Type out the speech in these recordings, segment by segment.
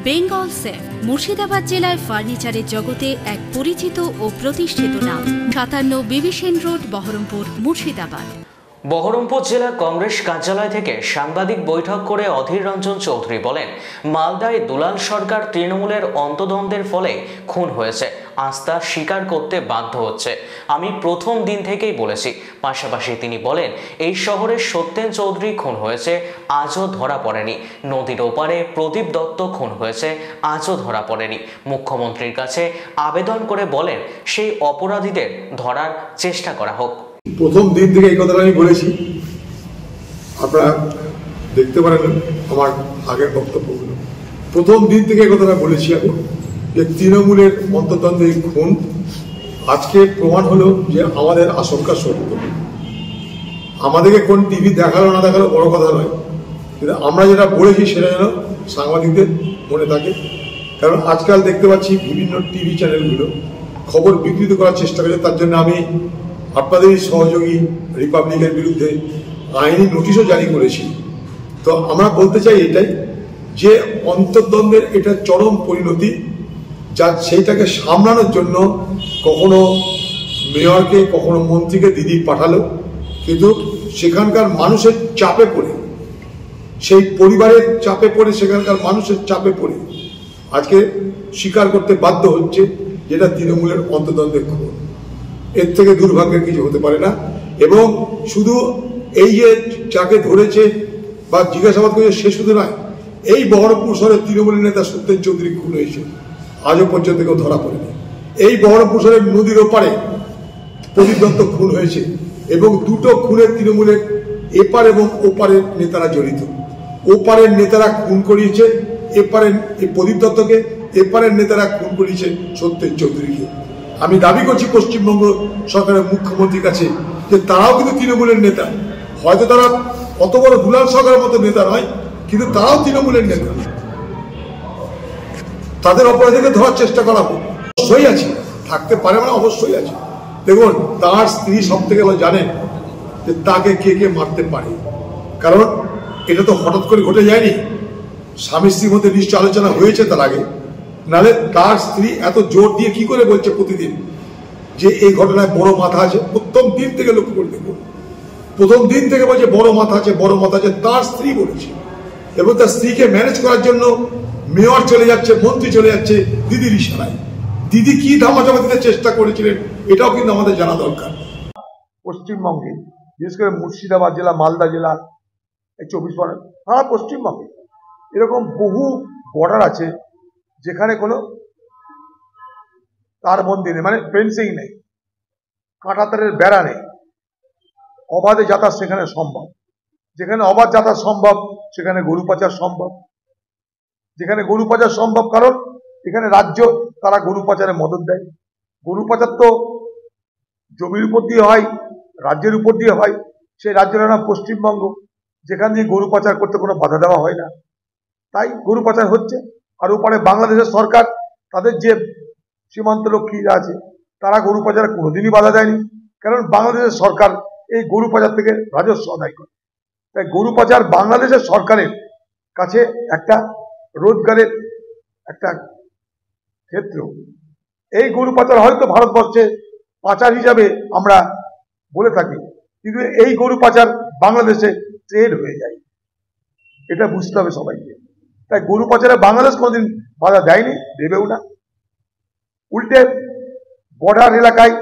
Bengal safe Murshidabad জেলায় ফার্নিচারের জগতে এক পরিচিত ও প্রতিষ্ঠিত নাম। ৫৭ বিবি সেন রোড, বহরমপুর, মুর্শিদাবাদ। বহরমপুর জেলা কংগ্রেস কার্যালয় থেকে সাংবাদিক বৈঠক করে অধীর রঞ্জন চৌধুরী বলেন, মালদায় দুলাল সরকার তৃণমূলের অন্তদ্বন্দ্বের ফলে খুন হয়েছে, আস্থা স্বীকার করতে বাধ্য হচ্ছে। আমি প্রথম দিন থেকেই বলেছি। পাশাপাশি তিনি বলেন, এই শহরের সত্যেন চৌধুরী খুন হয়েছে, আজও ধরা পড়েনি। নদীর ওপারে প্রদীপ দত্ত খুন হয়েছে, আজও ধরা পড়েনি। মুখ্যমন্ত্রীর কাছে আবেদন করে বলেন, সেই অপরাধীদের ধরার চেষ্টা করা হোক। প্রথম দিন থেকে এই কথাটা আমি বলেছি, আপনারা দেখতে পারেন আমার আগের বক্তব্যগুলো। প্রথম দিন থেকে এই কথাটা বলেছি আমি, যে তৃণমূলের অন্তর্দ্বন্দ্বে খুন আজকে প্রমাণ হলো যে আমাদের আশঙ্কা সত্য। আমাদেরকে কোন টিভি দেখালো না দেখালো বড় কথা নয়, কিন্তু আমরা যেটা বলেছি সেটা যেন সাংবাদিকদের মনে থাকে। কারণ আজকাল দেখতে পাচ্ছি বিভিন্ন টিভি চ্যানেলগুলো খবর বিকৃত করার চেষ্টা করে। তার জন্য আমি আপনাদেরই সহযোগী রিপাবলিকের বিরুদ্ধে আইনি নোটিশও জারি করেছি। তো আমরা বলতে চাই এটাই, যে অন্তর্দ্বন্দ্বের এটা চরম পরিণতি, যা সেইটাকে সামলানোর জন্য কখনো মেয়রকে কখনো মন্ত্রীকে দিদি পাঠালো, কিন্তু সেখানকার মানুষের চাপে পড়ে, সেই পরিবারের চাপে পড়ে, সেখানকার মানুষের চাপে পড়ে আজকে স্বীকার করতে বাধ্য হচ্ছে যেটা তৃণমূলের অন্তর্দ্বন্দ্বের খবর। এর থেকে দুর্ভাগ্যের কিছু হতে পারে না। এবং শুধু এই যে যাকে ধরেছে বা জিজ্ঞাসাবাদ করেছে সে শুধু নয়, এই বহরমপুর শহরের তৃণমূলের নেতা সত্যেন চৌধুরী খুন হয়েছে, আজও পর্যন্ত কেউ ধরা পড়েনি। এই বহরমপুর শহরের নদীর ওপারে প্রদীপ দত্ত খুন হয়েছে, এবং দুটো খুনের তৃণমূলের এপার এবং ওপারের নেতারা জড়িত। ওপারের নেতারা খুন করিয়েছে এপারের প্রদীপ দত্তকে, এপারের নেতারা খুন করিয়েছে সত্যেন চৌধুরীকে। আমি দাবি করছি পশ্চিমবঙ্গ সরকারের মুখ্যমন্ত্রীর কাছে যে তারাও কিন্তু তৃণমূলের নেতা। হয়তো তারা অত বড় দুলাল সরকারের মতো নেতা নয়, কিন্তু তারাও তৃণমূলের নেতা। তাদের অপরাধীকে ধরার চেষ্টা করা হোক। অবশ্যই আছে, থাকতে পারে মানে অবশ্যই আছে। দেখুন, তার স্ত্রী সব থেকে ভালো জানেন যে তাকে কে কে মারতে পারে, কারণ এটা তো হঠাৎ করে ঘটে যায়নি। স্বামী স্ত্রীর মধ্যে নিশ্চয় আলোচনা হয়েছে তার আগে, নাহলে তার স্ত্রী এত জোর দিয়ে কি করে বলছে প্রতিদিন যে এই ঘটনায় বড় মাথা আছে? প্রথম দিন থেকে লক্ষ্য করে দেখুন, প্রথম দিন থেকে বলছে বড় মাথা আছে, বড় মাথা আছে, তার স্ত্রী বলেছে। এবং তার স্ত্রীকে ম্যানেজ করার জন্য মেয়র চলে যাচ্ছে, মন্ত্রী চলে যাচ্ছে দিদির ইশারায়। দিদি কি ধামাচাপা দিতে চেষ্টা করেছিলেন এটাও কিন্তু আমাদের জানা দরকার। পশ্চিমবঙ্গে বিশেষ করে মুর্শিদাবাদ জেলা, মালদা জেলা, 24 পরগনা, সারা পশ্চিমবঙ্গে এরকম বহু বর্ডার আছে যেখানে কোনো তারবন্দি নেই, মানে ফেন্সিং নেই, কাঁটাতারের বেড়া নেই, অবাধে যাতায়াত সেখানে সম্ভব। যেখানে অবাধ যাতায়াত সম্ভব সেখানে গরু পাচার সম্ভব। যেখানে গরু পাচার সম্ভব, কারণ এখানে রাজ্য তারা গরু পাচারে মদত দেয়। গরু পাচার তো জমির উপর দিয়ে হয়, রাজ্যের উপর দিয়ে হয়। সেই রাজ্যের নাম পশ্চিমবঙ্গ, যেখান দিয়ে গরু পাচার করতে কোনো বাধা দেওয়া হয় না, তাই গরু পাচার হচ্ছে। আর ওপারে বাংলাদেশের সরকার, তাদের যে সীমান্তরক্ষীরা আছে, তারা গরু পাচারে কোনোদিনই বাধা দেয়নি, কারণ বাংলাদেশের সরকার এই গরু পাচার থেকে রাজস্ব আদায় করে। তাই গরু পাচার বাংলাদেশের সরকারের কাছে একটা রোজগারের একটা ক্ষেত্র। এই গরু পাচার হয়তো ভারতবর্ষে পাচার হিসাবে আমরা বলে থাকি, কিন্তু এই গরু পাচার বাংলাদেশে ট্রেড হয়ে যায়, এটা বুঝতে হবে সবাইকে। তাই গরু পাচারে বাংলাদেশ কোনোদিন বাধা দেয়নি, দেবেও না। উল্টে বর্ডার এলাকায়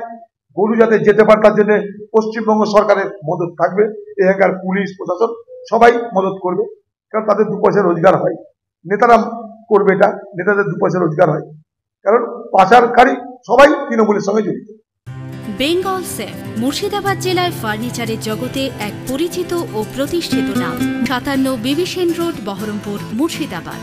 গরু যাতে যেতে পারে তার জন্য পশ্চিমবঙ্গ সরকারের মদত থাকবে, এখানকার পুলিশ প্রশাসন সবাই মদত করবে, কারণ তাদের 2 পয়সা রোজগার হয়। নেতারা করবে এটা, নেতাদের 2 পয়সা রোজগার হয়, কারণ পাচারকারী সবাই তৃণমূলের সঙ্গে জড়িত। বেঙ্গল সেফ মুর্শিদাবাদ জেলায় ফার্নিচারের জগতে এক পরিচিত ও প্রতিষ্ঠিত নাম। ৫৭ বিবি সেন রোড, বহরমপুর, মুর্শিদাবাদ।